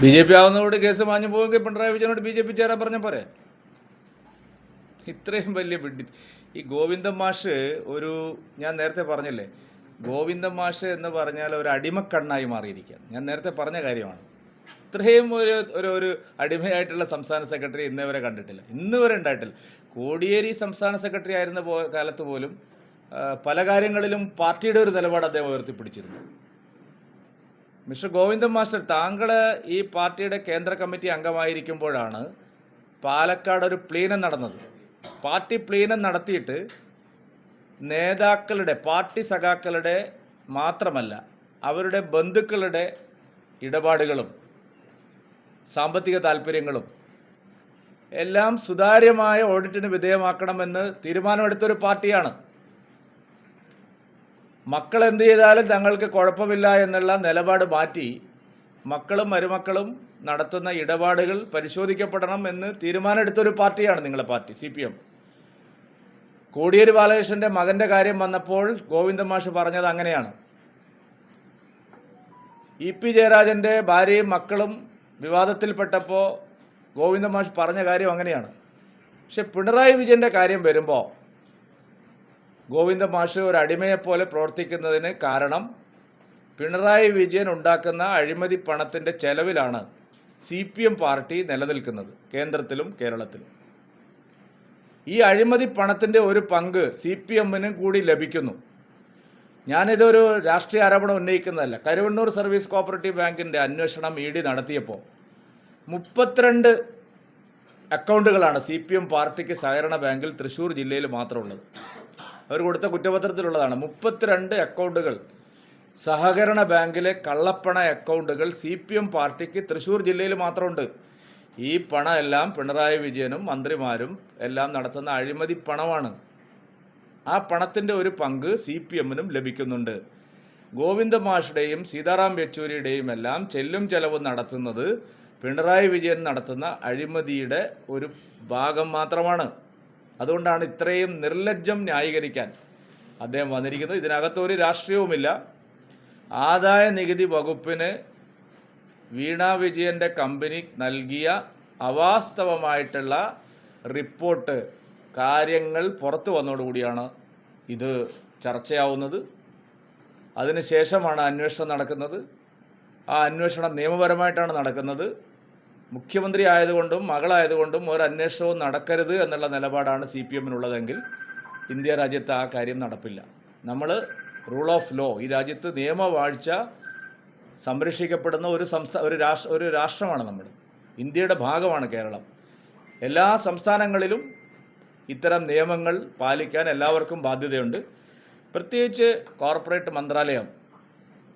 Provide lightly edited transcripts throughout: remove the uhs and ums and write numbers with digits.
BJP ആവുന്നതോട് case മാഞ്ഞു പോവുമെങ്കിൽ Pinarayi വിജയനോട് BJP ചേരാൻ പറഞ്ഞ പോരെ? ഇത്രയും വലിയ വിഡ്ഢി. ഈ ഗോവിന്ദൻ മാഷ് ഞാൻ നേരത്തെ പറഞ്ഞില്ലേ, ഗോവിന്ദൻ മാഷ് എന്ന് പറഞ്ഞാൽ ഒരു അടിമക്കണ്ണായി മാറിയിരിക്കുകയാണ്. ഞാൻ നേരത്തെ പറഞ്ഞ കാര്യമാണ്. ഇത്രയും ഒരു അടിമയായിട്ടുള്ള സംസ്ഥാന സെക്രട്ടറി ഇന്നേവരെ കണ്ടിട്ടില്ല, ഇന്നുവരെ ഉണ്ടായിട്ടില്ല. കോടിയേരി സംസ്ഥാന സെക്രട്ടറി ആയിരുന്ന കാലത്ത് പോലും പല കാര്യങ്ങളിലും പാർട്ടിയുടെ ഒരു നിലപാട് അദ്ദേഹം ഉയർത്തിപ്പിടിച്ചിരുന്നു. മിസ്റ്റർ ഗോവിന്ദൻ മാസ്റ്റർ, താങ്കൾ ഈ പാർട്ടിയുടെ കേന്ദ്ര കമ്മിറ്റി അംഗമായിരിക്കുമ്പോഴാണ് പാലക്കാട് ഒരു പ്ലീനം നടന്നത്. പാർട്ടി പ്ലീനം നടത്തിയിട്ട് നേതാക്കളുടെ, പാർട്ടി സഖാക്കളുടെ മാത്രമല്ല അവരുടെ ബന്ധുക്കളുടെ ഇടപാടുകളും സാമ്പത്തിക താല്പര്യങ്ങളും എല്ലാം സുതാര്യമായ ഓഡിറ്റിന് വിധേയമാക്കണമെന്ന് തീരുമാനമെടുത്തൊരു പാർട്ടിയാണ്. മക്കൾ എന്ത് ചെയ്താലും തങ്ങൾക്ക് കുഴപ്പമില്ല എന്നുള്ള നിലപാട് മാറ്റി മക്കളും മരുമക്കളും നടത്തുന്ന ഇടപാടുകൾ പരിശോധിക്കപ്പെടണം എന്ന് തീരുമാനമെടുത്തൊരു പാർട്ടിയാണ് നിങ്ങളുടെ പാർട്ടി CPM. കോടിയേരി ബാലകൃഷ്ണന്റെ മകന്റെ കാര്യം വന്നപ്പോൾ ഗോവിന്ദൻ മാഷ് പറഞ്ഞത് അങ്ങനെയാണ്. EP ജയരാജന്റെ ഭാര്യയും മക്കളും വിവാദത്തിൽപ്പെട്ടപ്പോൾ ഗോവിന്ദൻ മാഷ് പറഞ്ഞ കാര്യം അങ്ങനെയാണ്. പക്ഷെ പിണറായി വിജയന്റെ കാര്യം വരുമ്പോൾ ഗോവിന്ദൻ മാഷ് ഒരു അടിമയെപ്പോലെ പ്രവർത്തിക്കുന്നതിന് കാരണം പിണറായി വിജയൻ ഉണ്ടാക്കുന്ന അഴിമതി പണത്തിൻ്റെ ചെലവിലാണ് CPM പാർട്ടി നിലനിൽക്കുന്നത്, കേന്ദ്രത്തിലും കേരളത്തിലും. ഈ അഴിമതി പണത്തിൻ്റെ ഒരു പങ്ക് CPM-ന് കൂടി ലഭിക്കുന്നു. ഞാനിതൊരു രാഷ്ട്രീയ ആരോപണം ഉന്നയിക്കുന്നതല്ല. കരുവണ്ണൂർ സർവീസ് കോഓപ്പറേറ്റീവ് ബാങ്കിൻ്റെ അന്വേഷണം ED നടത്തിയപ്പോൾ 32 അക്കൗണ്ടുകളാണ് CPM പാർട്ടിക്ക് സഹകരണ ബാങ്കിൽ തൃശ്ശൂർ ജില്ലയിൽ മാത്രമുള്ളത്. അവർ കൊടുത്ത കുറ്റപത്രത്തിലുള്ളതാണ്. 32 അക്കൗണ്ടുകൾ, സഹകരണ ബാങ്കിലെ കള്ളപ്പണ അക്കൗണ്ടുകൾ CPM പാർട്ടിക്ക് തൃശ്ശൂർ ജില്ലയിൽ മാത്രമുണ്ട്. ഈ പണം എല്ലാം പിണറായി വിജയനും മന്ത്രിമാരും എല്ലാം നടത്തുന്ന അഴിമതി പണമാണ്. ആ പണത്തിൻ്റെ ഒരു പങ്ക് CPM-നും ലഭിക്കുന്നുണ്ട്. ഗോവിന്ദൻ മാഷുടെയും സീതാറാം യെച്ചൂരിയുടെയും എല്ലാം ചെല്ലും ചെലവും നടത്തുന്നത് പിണറായി വിജയൻ നടത്തുന്ന അഴിമതിയുടെ ഒരു ഭാഗം മാത്രമാണ്. അതുകൊണ്ടാണ് ഇത്രയും നിർലജ്ജം ന്യായീകരിക്കാൻ അദ്ദേഹം വന്നിരിക്കുന്നത്. ഇതിനകത്തൊരു രാഷ്ട്രീയവുമില്ല. ആദായ നികുതി വകുപ്പിന് വീണ വിജയൻ്റെ കമ്പനി നൽകിയ അവാസ്തവമായിട്ടുള്ള റിപ്പോർട്ട്, കാര്യങ്ങൾ പുറത്തു വന്നതോടുകൂടിയാണ് ഇത് ചർച്ചയാവുന്നത്. അതിനുശേഷമാണ് അന്വേഷണം നടക്കുന്നത്. ആ അന്വേഷണം നിയമപരമായിട്ടാണ് നടക്കുന്നത്. മുഖ്യമന്ത്രി ആയതുകൊണ്ടും മകളായതുകൊണ്ടും ഒരു അന്വേഷണവും നടക്കരുത് എന്നുള്ള നിലപാടാണ് CPM-നുള്ളതെങ്കിൽ ഇന്ത്യ രാജ്യത്ത് ആ കാര്യം നടപ്പില്ല. നമ്മൾ റൂൾ ഓഫ് ലോ, ഈ രാജ്യത്ത് നിയമവാഴ്ച സംരക്ഷിക്കപ്പെടുന്ന ഒരു രാഷ്ട്രമാണ് നമ്മൾ. ഇന്ത്യയുടെ ഭാഗമാണ് കേരളം. എല്ലാ സംസ്ഥാനങ്ങളിലും ഇത്തരം നിയമങ്ങൾ പാലിക്കാൻ എല്ലാവർക്കും ബാധ്യതയുണ്ട്. പ്രത്യേകിച്ച് കോർപ്പറേറ്റ് മന്ത്രാലയം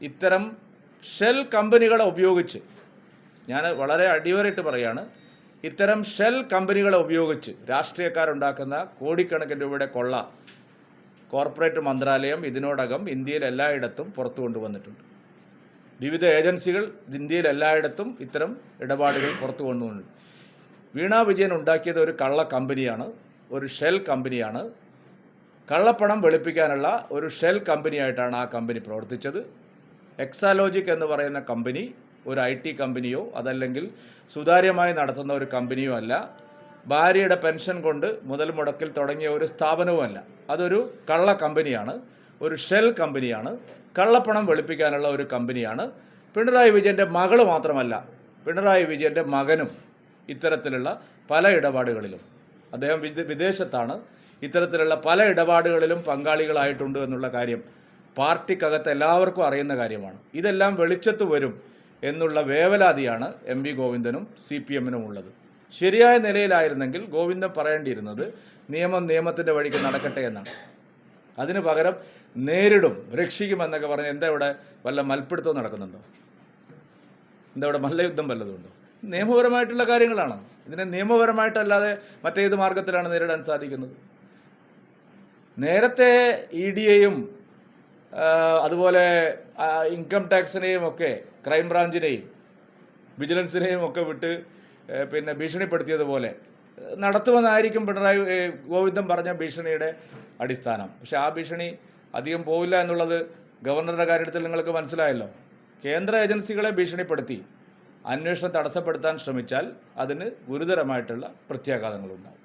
ഇത്തരം ഷെൽ കമ്പനികളെ ഉപയോഗിച്ച്, ഞാൻ വളരെ അടിവരയിട്ട് പറയുകയാണ്, ഇത്തരം ഷെൽ കമ്പനികളെ ഉപയോഗിച്ച് രാഷ്ട്രീയക്കാരുണ്ടാക്കുന്ന കോടിക്കണക്കിന് രൂപയുടെ കൊള്ള കോർപ്പറേറ്റ് മന്ത്രാലയം ഇതിനോടകം ഇന്ത്യയിൽ എല്ലായിടത്തും പുറത്തു കൊണ്ടുവന്നിട്ടുണ്ട്. വിവിധ ഏജൻസികൾ ഇന്ത്യയിൽ എല്ലായിടത്തും ഇത്തരം ഇടപാടുകൾ പുറത്തു കൊണ്ടുവന്നിട്ടുണ്ട്. വീണ വിജയൻ ഉണ്ടാക്കിയത് ഒരു കള്ള കമ്പനിയാണ്, ഒരു ഷെൽ കമ്പനിയാണ്. കള്ളപ്പണം വെളുപ്പിക്കാനുള്ള ഒരു ഷെൽ കമ്പനിയായിട്ടാണ് ആ കമ്പനി പ്രവർത്തിച്ചത്. എക്സാലോജിക് എന്ന് പറയുന്ന കമ്പനി ഒരു IT കമ്പനിയോ അതല്ലെങ്കിൽ സുതാര്യമായി നടത്തുന്ന ഒരു കമ്പനിയോ അല്ല. ഭാര്യയുടെ പെൻഷൻ കൊണ്ട് മുതൽ മുടക്കിൽ തുടങ്ങിയ ഒരു സ്ഥാപനവുമല്ല. അതൊരു കള്ള കമ്പനിയാണ്, ഒരു ഷെൽ കമ്പനിയാണ്, കള്ളപ്പണം വെളുപ്പിക്കാനുള്ള ഒരു കമ്പനിയാണ്. പിണറായി വിജയൻ്റെ മകൾ മാത്രമല്ല, പിണറായി വിജയൻ്റെ മകനും ഇത്തരത്തിലുള്ള പല ഇടപാടുകളിലും, അദ്ദേഹം വിദേശത്താണ്, ഇത്തരത്തിലുള്ള പല ഇടപാടുകളിലും പങ്കാളികളായിട്ടുണ്ട് എന്നുള്ള കാര്യം പാർട്ടിക്കകത്ത് എല്ലാവർക്കും അറിയുന്ന കാര്യമാണ്. ഇതെല്ലാം വെളിച്ചത്ത് വരും എന്നുള്ള വേവലാതിയാണ് MV ഗോവിന്ദനും CPM-നും ഉള്ളത്. ശരിയായ നിലയിലായിരുന്നെങ്കിൽ ഗോവിന്ദൻ പറയേണ്ടിയിരുന്നത് നിയമത്തിൻ്റെ വഴിക്ക് നടക്കട്ടെ എന്നാണ്. അതിന് പകരം നേരിടും, രക്ഷിക്കുമെന്നൊക്കെ പറഞ്ഞ് എന്താ ഇവിടെ വല്ല മൽപ്പിടുത്തവും നടക്കുന്നുണ്ടോ? എന്താ ഇവിടെ മല്ലയുദ്ധം വല്ലതുണ്ടോ? നിയമപരമായിട്ടുള്ള കാര്യങ്ങളാണ്. ഇതിനെ നിയമപരമായിട്ടല്ലാതെ മറ്റേത് മാർഗത്തിലാണ് നേരിടാൻ സാധിക്കുന്നത്? നേരത്തെ ED-യെയും അതുപോലെ ഇൻകം ടാക്സിനെയും ഒക്കെ, ക്രൈംബ്രാഞ്ചിനെയും വിജിലൻസിനെയും ഒക്കെ വിട്ട് ഭീഷണിപ്പെടുത്തിയതുപോലെ നടത്തുമെന്നായിരിക്കും ഗോവിന്ദൻ പറഞ്ഞ ഭീഷണിയുടെ അടിസ്ഥാനം. പക്ഷെ ആ ഭീഷണി അധികം പോവില്ല എന്നുള്ളത് ഗവർണറുടെ കാര്യത്തിൽ നിങ്ങൾക്ക് മനസ്സിലായല്ലോ. കേന്ദ്ര ഏജൻസികളെ ഭീഷണിപ്പെടുത്തി അന്വേഷണം തടസ്സപ്പെടുത്താൻ ശ്രമിച്ചാൽ അതിന് ഗുരുതരമായിട്ടുള്ള പ്രത്യാഘാതങ്ങളുണ്ടാകും.